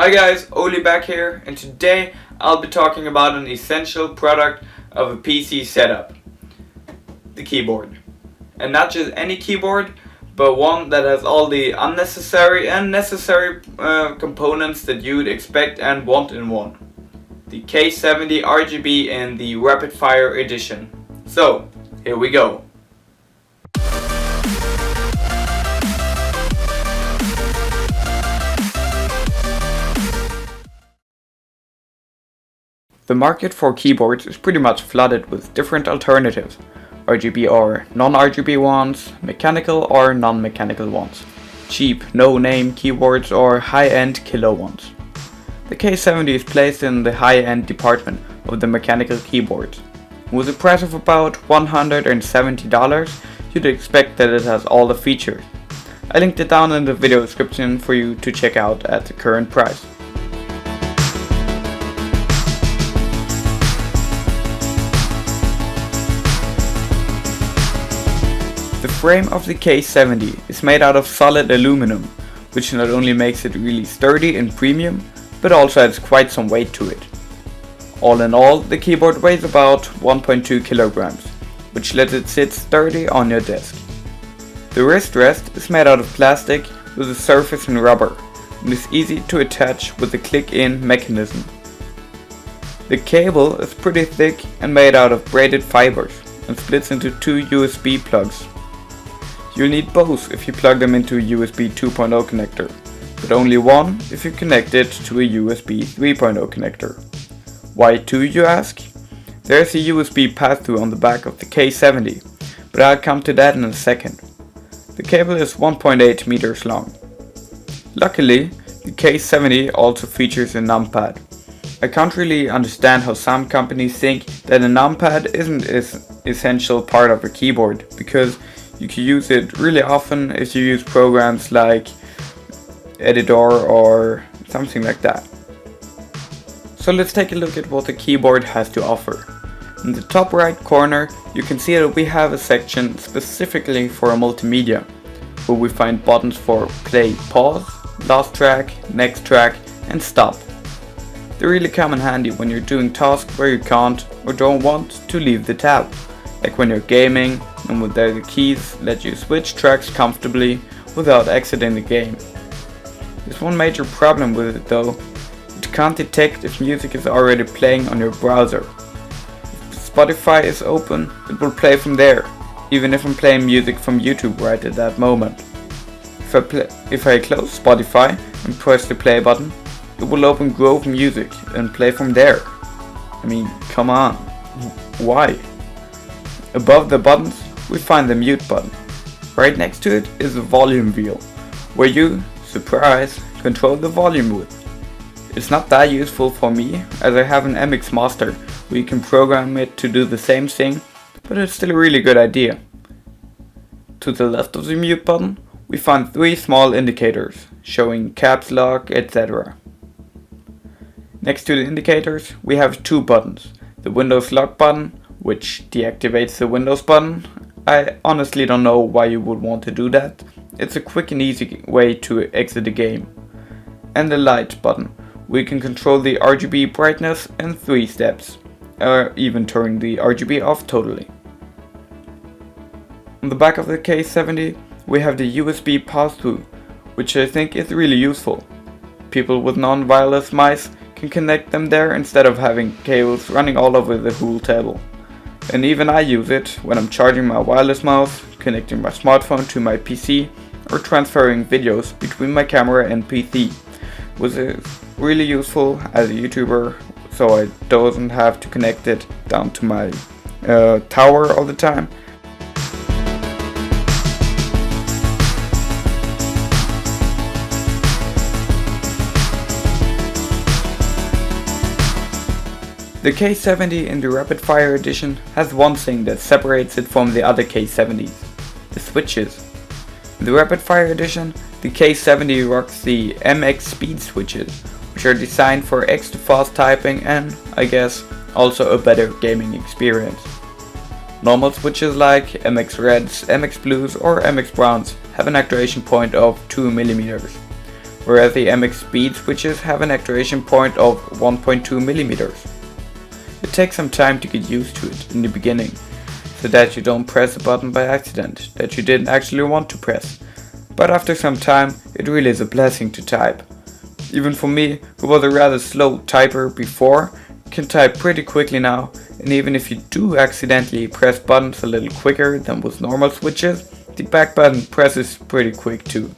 Hi guys, Oli back here, and today I'll be talking about an essential product of a PC setup, the keyboard. And not just any keyboard, but one that has all the unnecessary and necessary components that you would expect and want in one. The K70 RGB in the Rapidfire edition. So, here we go. The market for keyboards is pretty much flooded with different alternatives, RGB or non-RGB ones, mechanical or non-mechanical ones, cheap no-name keyboards or high-end killer ones. The K70 is placed in the high-end department of the mechanical keyboards. With a price of about $170, you'd expect that it has all the features. I linked it down in the video description for you to check out at the current price. The frame of the K70 is made out of solid aluminum, which not only makes it really sturdy and premium, but also adds quite some weight to it. All in all, the keyboard weighs about 1.2 kilograms, which lets it sit sturdy on your desk. The wrist rest is made out of plastic with a surface in rubber, and is easy to attach with a click-in mechanism. The cable is pretty thick and made out of braided fibers, and splits into two USB plugs. You'll need both if you plug them into a USB 2.0 connector, but only one if you connect it to a USB 3.0 connector. Why two, you ask? There's a USB pass-through on the back of the K70, but I'll come to that in a second. The cable is 1.8 meters long. Luckily, the K70 also features a numpad. I can't really understand how some companies think that a numpad isn't an essential part of a keyboard, because you can use it really often if you use programs like Editor or something like that. So let's take a look at what the keyboard has to offer. In the top right corner you can see that we have a section specifically for multimedia, where we find buttons for play, pause, last track, next track and stop. They really come in handy when you're doing tasks where you can't or don't want to leave the tab, like when you're gaming, and with the keys let you switch tracks comfortably without exiting the game. There's one major problem with it though: it can't detect if music is already playing on your browser. If Spotify is open, it will play from there, even if I'm playing music from YouTube right at that moment. If I close Spotify and press the play button, it will open Grove Music and play from there. I mean, come on, why? Above the buttons we find the mute button. Right next to it is the volume wheel, where you, surprise, control the volume with. It's not that useful for me, as I have an MX Master where you can program it to do the same thing, but it's still a really good idea. To the left of the mute button we find three small indicators showing caps lock, etc. Next to the indicators we have two buttons: the Windows lock button, which deactivates the Windows button. I honestly don't know why you would want to do that. It's a quick and easy way to exit the game. And the light button. We can control the RGB brightness in 3 steps, or even turn the RGB off totally. On the back of the K70 we have the USB pass-through, which I think is really useful. People with non-wireless mice can connect them there instead of having cables running all over the whole table. And even I use it when I'm charging my wireless mouse, connecting my smartphone to my PC, or transferring videos between my camera and PC, which is really useful as a YouTuber, so I don't have to connect it down to my tower all the time. The K70 in the Rapidfire edition has one thing that separates it from the other K70s: the switches. In the Rapidfire edition, the K70 rocks the MX speed switches, which are designed for extra fast typing and, I guess, also a better gaming experience. Normal switches like MX Reds, MX Blues or MX Browns have an actuation point of 2 mm, whereas the MX Speed switches have an actuation point of 1.2 millimeters. It takes some time to get used to it in the beginning, so that you don't press a button by accident that you didn't actually want to press. But after some time, it really is a blessing to type. Even for me, who was a rather slow typer before, can type pretty quickly now, and even if you do accidentally press buttons a little quicker than with normal switches, the back button presses pretty quick too.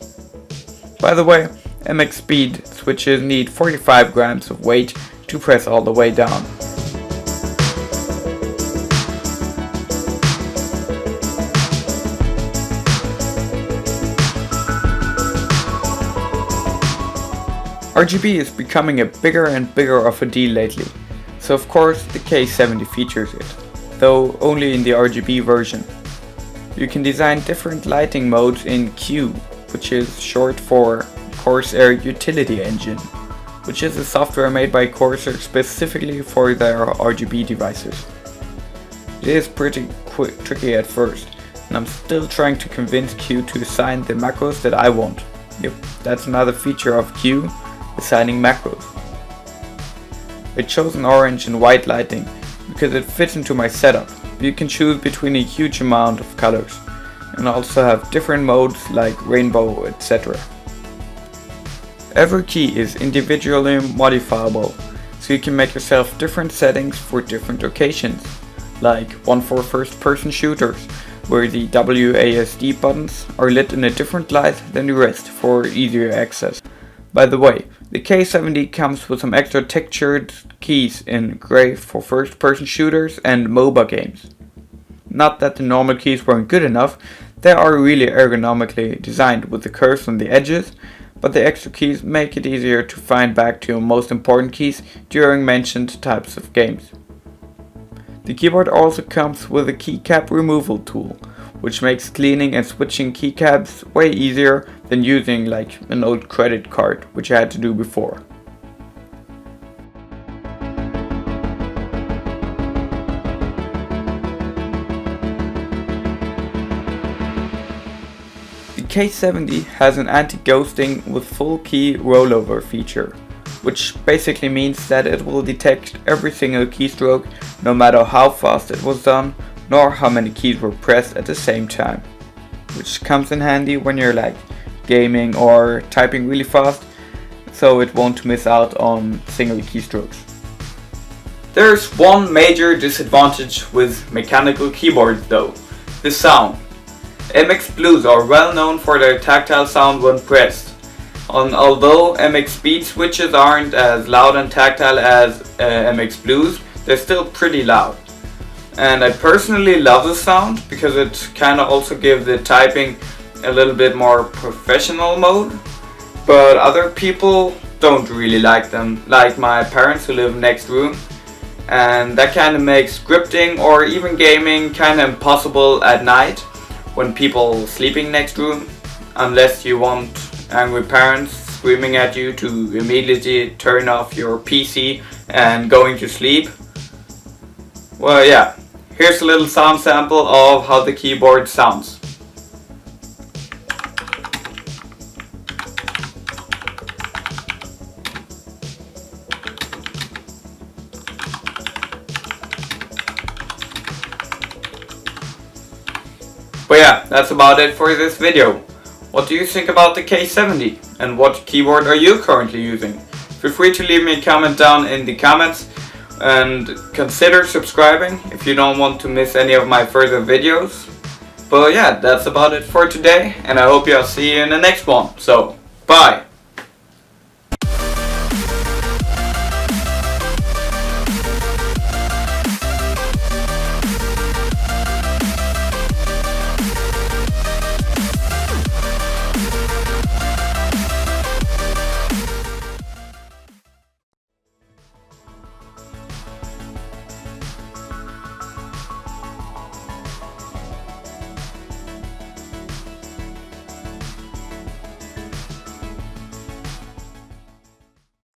By the way, MX Speed switches need 45 grams of weight to press all the way down. RGB is becoming a bigger and bigger of a deal lately, so of course the K70 features it, though only in the RGB version. You can design different lighting modes in Q, which is short for Corsair Utility Engine, which is a software made by Corsair specifically for their RGB devices. It is pretty tricky at first, and I'm still trying to convince Q to assign the macros that I want. Yep, that's another feature of Q, assigning macros. I chose an orange and white lighting because it fits into my setup. You can choose between a huge amount of colors and also have different modes like rainbow, etc. Every key is individually modifiable, so you can make yourself different settings for different occasions, like one for first person shooters, where the WASD buttons are lit in a different light than the rest for easier access. By the way, the K70 comes with some extra textured keys in grey for first person shooters and MOBA games. Not that the normal keys weren't good enough, they are really ergonomically designed with the curves on the edges, but the extra keys make it easier to find back to your most important keys during mentioned types of games. The keyboard also comes with a keycap removal tool, which makes cleaning and switching keycaps way easier than using like an old credit card, which I had to do before. The K70 has an anti-ghosting with full key rollover feature, which basically means that it will detect every single keystroke no matter how fast it was done, nor how many keys were pressed at the same time, which comes in handy when you're like gaming or typing really fast, so it won't miss out on single keystrokes. There's one major disadvantage with mechanical keyboards though, the sound. MX Blues are well known for their tactile sound when pressed. Although MX Speed switches aren't as loud and tactile as MX Blues, they're still pretty loud. And I personally love the sound because it kinda also gives the typing a little bit more professional mode. But other people don't really like them, like my parents who live next room. And that kinda makes scripting or even gaming kinda impossible at night when people sleeping next room, unless you want angry parents screaming at you to immediately turn off your PC and going to sleep. Well, yeah. Here's a little sound sample of how the keyboard sounds. But yeah, that's about it for this video. What do you think about the K70 and what keyboard are you currently using? Feel free to leave me a comment down in the comments. And consider subscribing if you don't want to miss any of my further videos. But yeah, that's about it for today, and I hope I'll see you in the next one. So, bye!